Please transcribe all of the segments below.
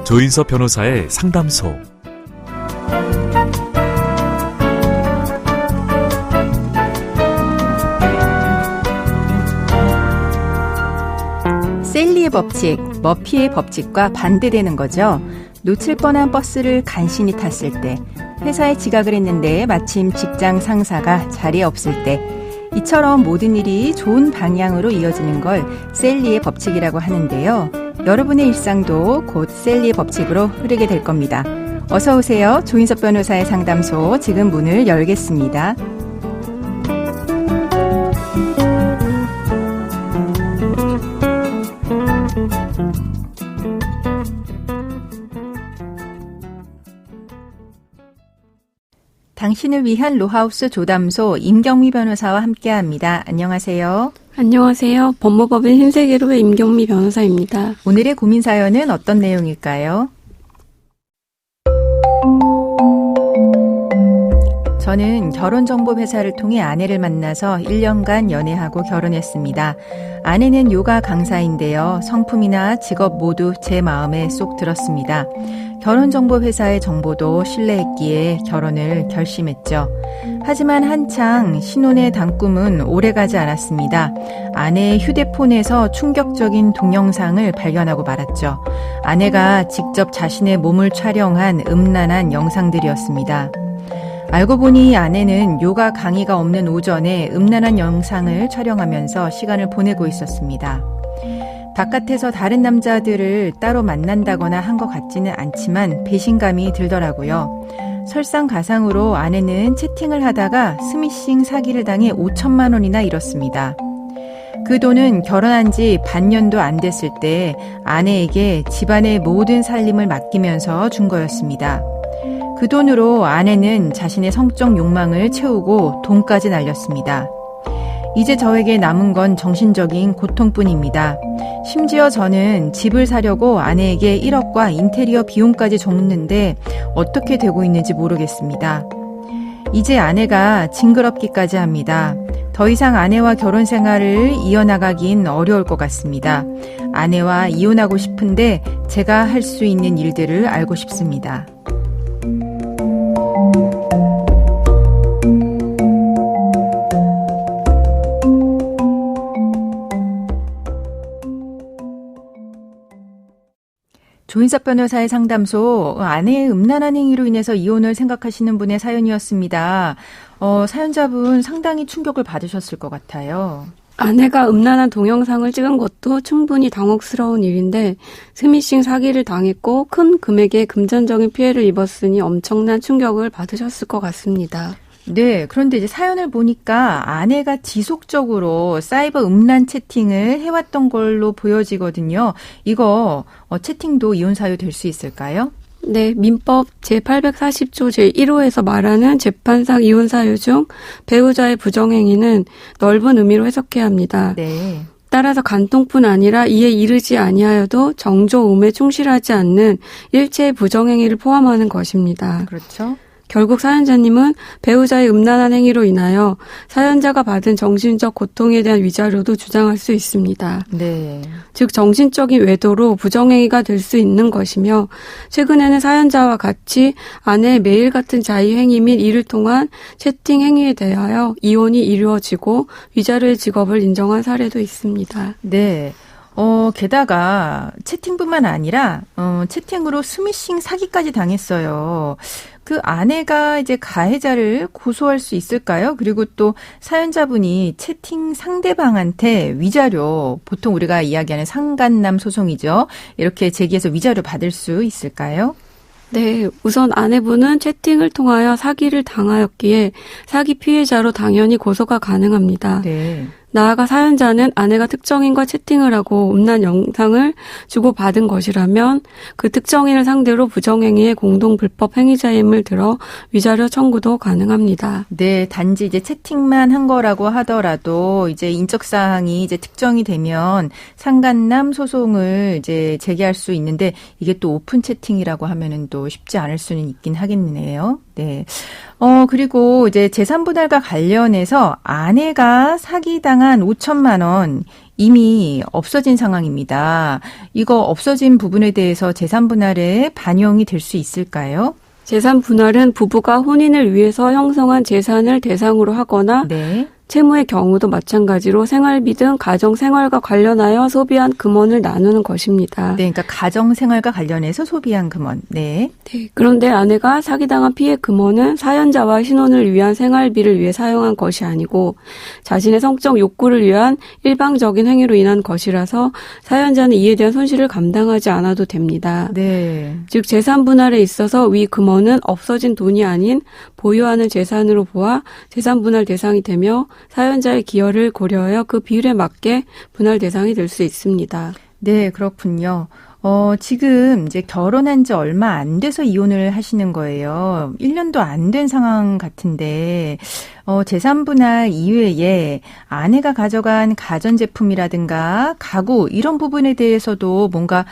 조인섭 변호사의 상담소. 셀리의 법칙, 머피의 법칙과 반대되는 거죠. 놓칠 뻔한 버스를 간신히 탔을 때, 회사에 지각을 했는데 마침 직장 상사가 자리에 없을 때, 이처럼 모든 일이 좋은 방향으로 이어지는 걸 셀리의 법칙이라고 하는데요. 여러분의 일상도 곧 셀리의 법칙으로 흐르게 될 겁니다. 어서 오세요. 조인섭 변호사의 상담소, 지금 문을 열겠습니다. 당신을 위한 로하우스 조담소 임경미 변호사와 함께합니다. 안녕하세요. 안녕하세요. 법무법인 신세계로의 임경미 변호사입니다. 오늘의 고민 사연은 어떤 내용일까요? 저는 결혼정보회사를 통해 아내를 만나서 1년간 연애하고 결혼했습니다. 아내는 요가 강사인데요. 성품이나 직업 모두 제 마음에 쏙 들었습니다. 결혼정보회사의 정보도 신뢰했기에 결혼을 결심했죠. 하지만 한창 신혼의 단꿈은 오래가지 않았습니다. 아내의 휴대폰에서 충격적인 동영상을 발견하고 말았죠. 아내가 직접 자신의 몸을 촬영한 음란한 영상들이었습니다. 알고 보니 아내는 요가 강의가 없는 오전에 음란한 영상을 촬영하면서 시간을 보내고 있었습니다. 바깥에서 다른 남자들을 따로 만난다거나 한 것 같지는 않지만 배신감이 들더라고요. 설상가상으로 아내는 채팅을 하다가 스미싱 사기를 당해 5천만 원이나 잃었습니다. 그 돈은 결혼한 지 반년도 안 됐을 때 아내에게 집안의 모든 살림을 맡기면서 준 거였습니다. 그 돈으로 아내는 자신의 성적 욕망을 채우고 돈까지 날렸습니다. 이제 저에게 남은 건 정신적인 고통뿐입니다. 심지어 저는 집을 사려고 아내에게 1억과 인테리어 비용까지 줬는데 어떻게 되고 있는지 모르겠습니다. 이제 아내가 징그럽기까지 합니다. 더 이상 아내와 결혼 생활을 이어나가긴 어려울 것 같습니다. 아내와 이혼하고 싶은데 제가 할 수 있는 일들을 알고 싶습니다. 조인섭 변호사의 상담소, 아내의 음란한 행위로 인해서 이혼을 생각하시는 분의 사연이었습니다. 사연자분 상당히 충격을 받으셨을 것 같아요. 아내가 음란한 동영상을 찍은 것도 충분히 당혹스러운 일인데 스미싱 사기를 당했고 큰 금액의 금전적인 피해를 입었으니 엄청난 충격을 받으셨을 것 같습니다. 네, 그런데 이제 사연을 보니까 아내가 지속적으로 사이버 음란 채팅을 해왔던 걸로 보여지거든요. 이거 채팅도 이혼 사유 될 수 있을까요? 네, 민법 제840조 제1호에서 말하는 재판상 이혼 사유 중 배우자의 부정행위는 넓은 의미로 해석해야 합니다. 네. 따라서 간통뿐 아니라 이에 이르지 아니하여도 정조음에 충실하지 않는 일체의 부정행위를 포함하는 것입니다. 그렇죠. 결국 사연자님은 배우자의 음란한 행위로 인하여 사연자가 받은 정신적 고통에 대한 위자료도 주장할 수 있습니다. 네. 즉 정신적인 외도로 부정행위가 될 수 있는 것이며 최근에는 사연자와 같이 아내의 매일 같은 자의행위 및 이를 통한 채팅 행위에 대하여 이혼이 이루어지고 위자료의 직업을 인정한 사례도 있습니다. 네. 게다가 채팅뿐만 아니라 채팅으로 스미싱 사기까지 당했어요. 그 아내가 이제 가해자를 고소할 수 있을까요? 그리고 또 사연자분이 채팅 상대방한테 위자료, 보통 우리가 이야기하는 상간남 소송이죠. 이렇게 제기해서 위자료 받을 수 있을까요? 네, 우선 아내분은 채팅을 통하여 사기를 당하였기에 사기 피해자로 당연히 고소가 가능합니다. 네. 나아가 사연자는 아내가 특정인과 채팅을 하고 음란 영상을 주고받은 것이라면 그 특정인을 상대로 부정행위의 공동 불법 행위자임을 들어 위자료 청구도 가능합니다. 네, 단지 이제 채팅만 한 거라고 하더라도 이제 인적 사항이 이제 특정이 되면 상간남 소송을 이제 제기할 수 있는데 이게 또 오픈 채팅이라고 하면은 또 쉽지 않을 수는 있긴 하겠네요. 네. 그리고 이제 재산 분할과 관련해서 아내가 사기당 배상한 5천만 원 이미 없어진 상황입니다. 이거 없어진 부분에 대해서 재산 분할에 반영이 될 수 있을까요? 재산 분할은 부부가 혼인을 위해서 형성한 재산을 대상으로 하거나 네. 채무의 경우도 마찬가지로 생활비 등 가정생활과 관련하여 소비한 금원을 나누는 것입니다. 네, 그러니까 가정생활과 관련해서 소비한 금원. 네. 네, 그런데 아내가 사기당한 피해 금원은 사연자와 신혼을 위한 생활비를 위해 사용한 것이 아니고 자신의 성적 욕구를 위한 일방적인 행위로 인한 것이라서 사연자는 이에 대한 손실을 감당하지 않아도 됩니다. 네. 즉 재산 분할에 있어서 위 금원은 없어진 돈이 아닌 보유하는 재산으로 보아 재산 분할 대상이 되며 사연자의 기여를 고려하여 그 비율에 맞게 분할 대상이 될 수 있습니다. 네, 그렇군요. 지금 이제 결혼한 지 얼마 안 돼서 이혼을 하시는 거예요. 1년도 안 된 상황 같은데, 재산 분할 이외에 아내가 가져간 가전제품이라든가 가구 이런 부분에 대해서도 뭔가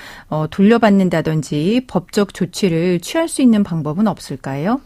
돌려받는다든지 법적 조치를 취할 수 있는 방법은 없을까요?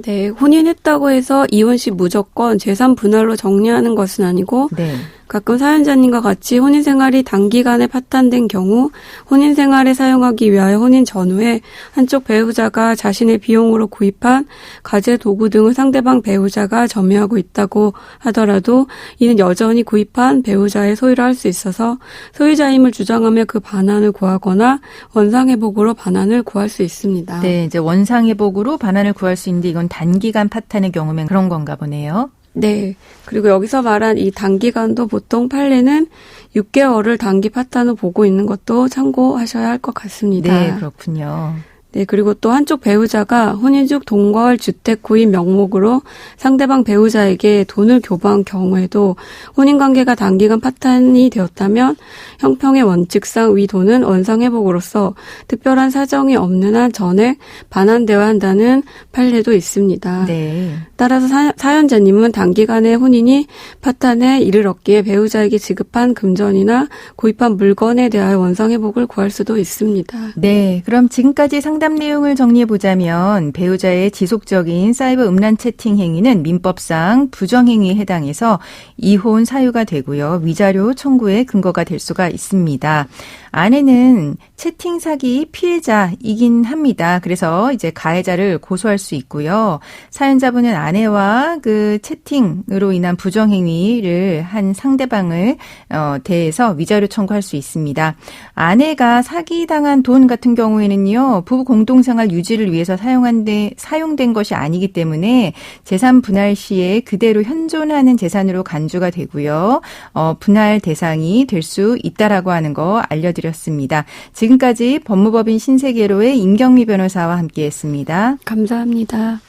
네, 혼인했다고 해서 이혼 시 무조건 재산 분할로 정리하는 것은 아니고 네. 가끔 사연자님과 같이 혼인 생활이 단기간에 파탄된 경우 혼인 생활에 사용하기 위하여 혼인 전후에 한쪽 배우자가 자신의 비용으로 구입한 가재 도구 등을 상대방 배우자가 점유하고 있다고 하더라도 이는 여전히 구입한 배우자의 소유로 할 수 있어서 소유자임을 주장하며 그 반환을 구하거나 원상회복으로 반환을 구할 수 있습니다. 네, 이제 원상회복으로 반환을 구할 수 있는데 이건 단기간 파탄의 경우면 그런 건가 보네요. 네. 그리고 여기서 말한 이 단기간도 보통 판례는 6개월을 단기 파탄으로 보고 있는 것도 참고하셔야 할 것 같습니다. 네, 그렇군요. 네, 그리고 또 한쪽 배우자가 혼인 중 동거할 주택 구입 명목으로 상대방 배우자에게 돈을 교부한 경우에도 혼인관계가 단기간 파탄이 되었다면 형평의 원칙상 위 돈은 원상회복으로서 특별한 사정이 없는 한 전액 반환되어야 한다는 판례도 있습니다. 네. 따라서 사연자님은 단기간의 혼인이 파탄에 이르렀기에 배우자에게 지급한 금전이나 구입한 물건에 대하여 원상회복을 구할 수도 있습니다. 네, 그럼 지금까지 상담 내용을 정리해보자면 배우자의 지속적인 사이버 음란 채팅 행위는 민법상 부정행위에 해당해서 이혼 사유가 되고요. 위자료 청구의 근거가 될 수가 있습니다. 아내는 채팅 사기 피해자이긴 합니다. 그래서 이제 가해자를 고소할 수 있고요. 사연자분은 아내와 그 채팅으로 인한 부정행위를 한 상대방을 대해서 위자료 청구할 수 있습니다. 아내가 사기당한 돈 같은 경우에는요. 부부 공동생활 유지를 위해서 사용된 것이 아니기 때문에 재산 분할 시에 그대로 현존하는 재산으로 간주가 되고요. 분할 대상이 될 수 있다라고 하는 거 알려드렸습니다. 지금까지 법무법인 신세계로의 임경미 변호사와 함께했습니다. 감사합니다.